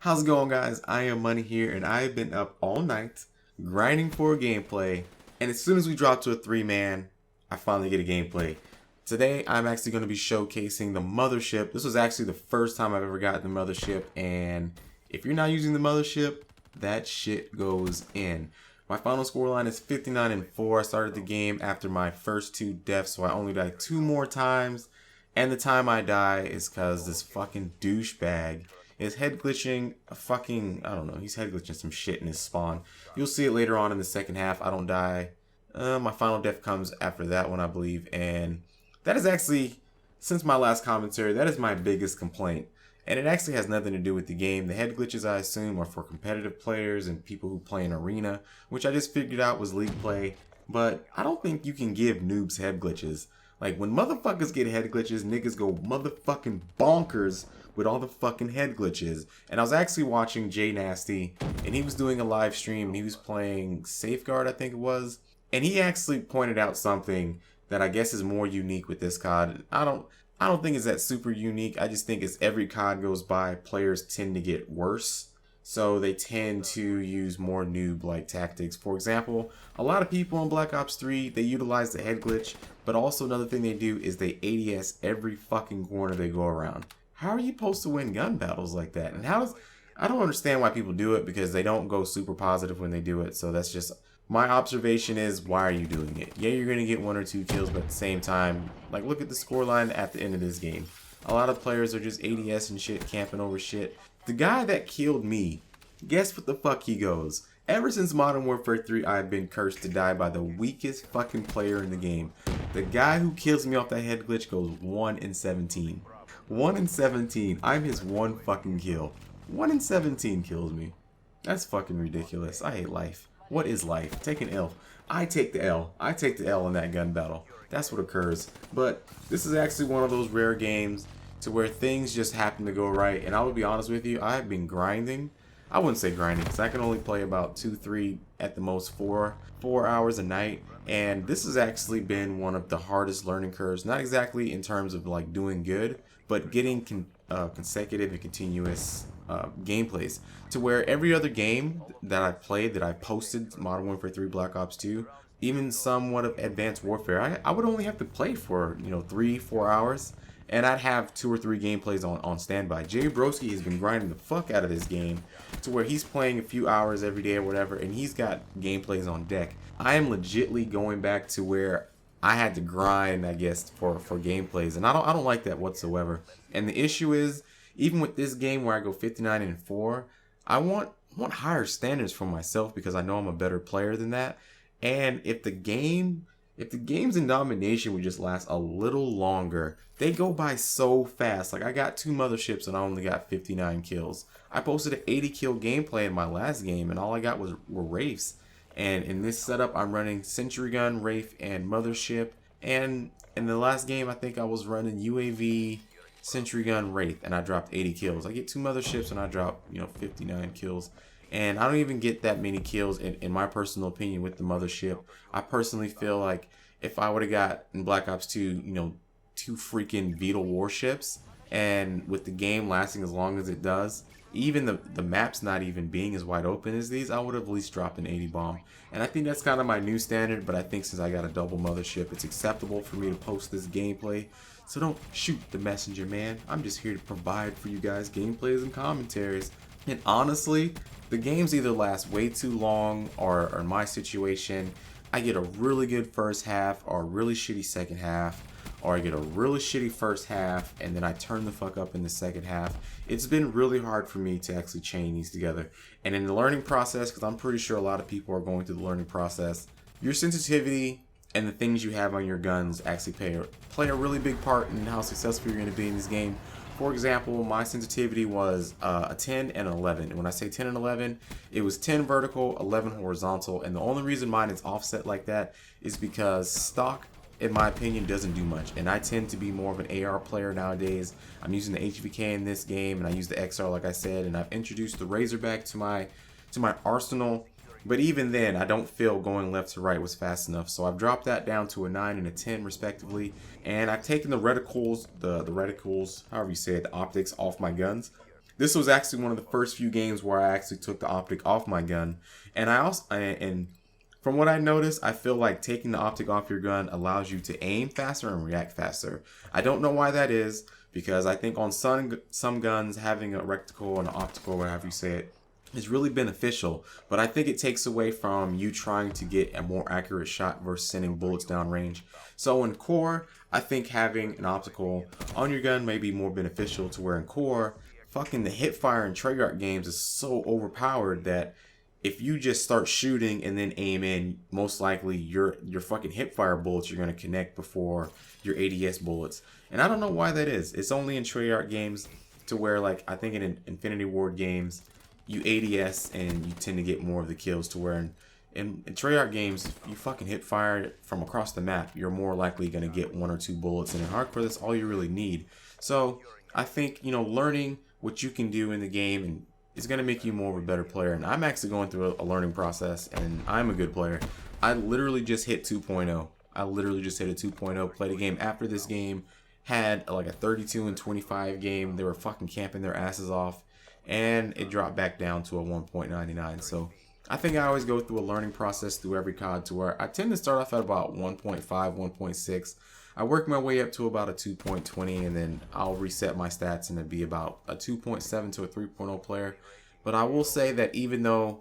How's it going, guys? I am Money here, and I have been up all night grinding for a gameplay. And as soon as we drop to a 3-man, I finally get a gameplay. Today, I'm actually going to be showcasing the Mothership. This was actually the first time I've ever gotten the Mothership, and if you're not using the Mothership, that shit goes in. My final scoreline is 59-4. I started the game after my first 2 deaths, so I only died 2 more times. And the time I die is because this fucking douchebag is head glitching I don't know, he's head glitching some shit in his spawn. You'll see it later on in the second half. I don't die. My final death comes after that one, I believe. And that is actually, since my last commentary, that is my biggest complaint. And it actually has nothing to do with the game. The head glitches, I assume, are for competitive players and people who play in arena, which I just figured out was league play. But I don't think you can give noobs head glitches. Like, when motherfuckers get head glitches, niggas go motherfucking bonkers with all the fucking head glitches. And I was actually watching Jay Nasty, and he was doing a live stream, and he was playing Safeguard, I think it was. And he actually pointed out something that I guess is more unique with this COD. I don't think it's that super unique. I just think as every COD goes by, players tend to get worse. So they tend to use more noob-like tactics. For example, a lot of people on Black Ops 3, they utilize the head glitch, but also another thing they do is they ADS every fucking corner they go around. How are you supposed to win gun battles like that? And I don't understand why people do it, because they don't go super positive when they do it. So that's just, my observation is, why are you doing it? Yeah, you're going to get 1 or 2 kills, but at the same time, like, look at the scoreline at the end of this game. A lot of players are just ADS and shit, camping over shit. The guy that killed me, guess what the fuck he goes? Ever since Modern Warfare 3, I've been cursed to die by the weakest fucking player in the game. The guy who kills me off that head glitch goes 1 in 17. 1 in 17. I'm his 1 fucking kill. 1 in 17 kills me. That's fucking ridiculous. I hate life. What is life? Take an L. I take the L. I take the L in that gun battle. That's what occurs. But this is actually one of those rare games to where things just happen to go right. And I will be honest with you, I have been grinding. I wouldn't say grinding, because I can only play about 2, 3, at the most 4 hours a night. And this has actually been one of the hardest learning curves. Not exactly in terms of like doing good, but getting consecutive and continuous gameplays. To where every other game that I've played, that I posted, Modern Warfare 3, Black Ops 2, even somewhat of Advanced Warfare, I would only have to play for, 3, 4 hours. And I'd have 2 or 3 gameplays on standby. Jay Broski has been grinding the fuck out of this game to where he's playing a few hours every day or whatever, and he's got gameplays on deck. I am legitly going back to where I had to grind, I guess, for gameplays, and I don't like that whatsoever. And the issue is, even with this game where I go 59-4, I want higher standards for myself, because I know I'm a better player than that. And if the games in domination would just last a little longer, they go by so fast. Like, I got 2 motherships and I only got 59 kills. I posted an 80 kill gameplay in my last game, and all I got were Wraiths. And in this setup, I'm running Sentry Gun, Wraith, and Mothership. And in the last game, I think I was running UAV, Sentry Gun, Wraith, and I dropped 80 kills. I get 2 motherships and I drop 59 kills. And I don't even get that many kills, in my personal opinion, with the Mothership. I personally feel like if I would have got in Black Ops 2, 2 freaking Beetle warships, and with the game lasting as long as it does, even the maps not even being as wide open as these, I would have at least dropped an 80 bomb. And I think that's kind of my new standard, but I think since I got a double Mothership, it's acceptable for me to post this gameplay. So don't shoot the messenger, man. I'm just here to provide for you guys gameplays and commentaries. And honestly, the games either last way too long, or in my situation, I get a really good first half or a really shitty second half, or I get a really shitty first half and then I turn the fuck up in the second half. It's been really hard for me to actually chain these together. And in the learning process, because I'm pretty sure a lot of people are going through the learning process, your sensitivity and the things you have on your guns actually play a really big part in how successful you're going to be in this game. For example, my sensitivity was a 10 and an 11. And when I say 10 and 11, it was 10 vertical, 11 horizontal. And the only reason mine is offset like that is because stock, in my opinion, doesn't do much. And I tend to be more of an AR player nowadays. I'm using the HVK in this game, and I use the XR like I said. And I've introduced the Razorback to my arsenal. But even then, I don't feel going left to right was fast enough. So I've dropped that down to a 9 and a 10 respectively. And I've taken the reticles, however you say it, the optics off my guns. This was actually one of the first few games where I actually took the optic off my gun. And and from what I noticed, I feel like taking the optic off your gun allows you to aim faster and react faster. I don't know why that is, because I think on some guns, having a reticle and an optical, whatever you say it, is really beneficial. But I think it takes away from you trying to get a more accurate shot versus sending bullets down range. So in core, I think having an optical on your gun may be more beneficial, to where in core, fucking the hip fire in Treyarch games is so overpowered that if you just start shooting and then aim in, most likely your fucking hip fire bullets you're gonna connect before your ADS bullets. And I don't know why that is. It's only in Treyarch games, to where, like, I think in Infinity Ward games you ADS and you tend to get more of the kills, to where in Treyarch games, if you fucking hip fire from across the map, you're more likely gonna get 1 or 2 bullets, and in hardcore that's all you really need. So I think, you know, learning what you can do in the game and it's going to make you more of a better player. And I'm actually going through a learning process, and I'm a good player. I literally just hit 2.0. I literally just hit a 2.0. Played a game after this game. Had like a 32 and 25 game. They were fucking camping their asses off. And it dropped back down to a 1.99. So I think I always go through a learning process through every COD, to where I tend to start off at about 1.5, 1.6. I work my way up to about a 2.20, and then I'll reset my stats and it'd be about a 2.7 to a 3.0 player. But I will say that even though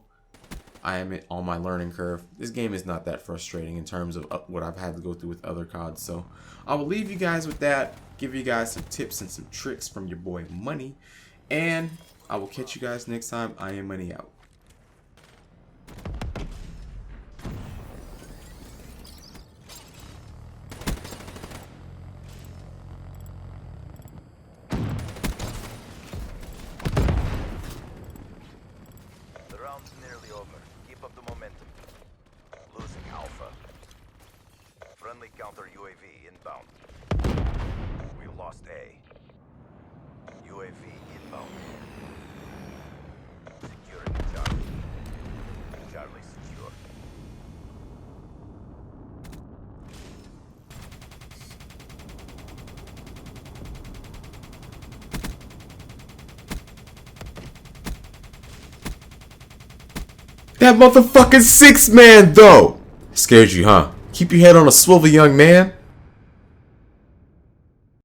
I am on my learning curve, this game is not that frustrating in terms of what I've had to go through with other CODs. So I will leave you guys with that, give you guys some tips and some tricks from your boy Money, and I will catch you guys next time. I am Money out. Nearly over. Keep up the momentum. Losing Alpha. Friendly counter UAV inbound. We lost A. UAV inbound. Securing Charlie. Charlie secure. That motherfucking 6-man though! Scared you, huh? Keep your head on a swivel, young man.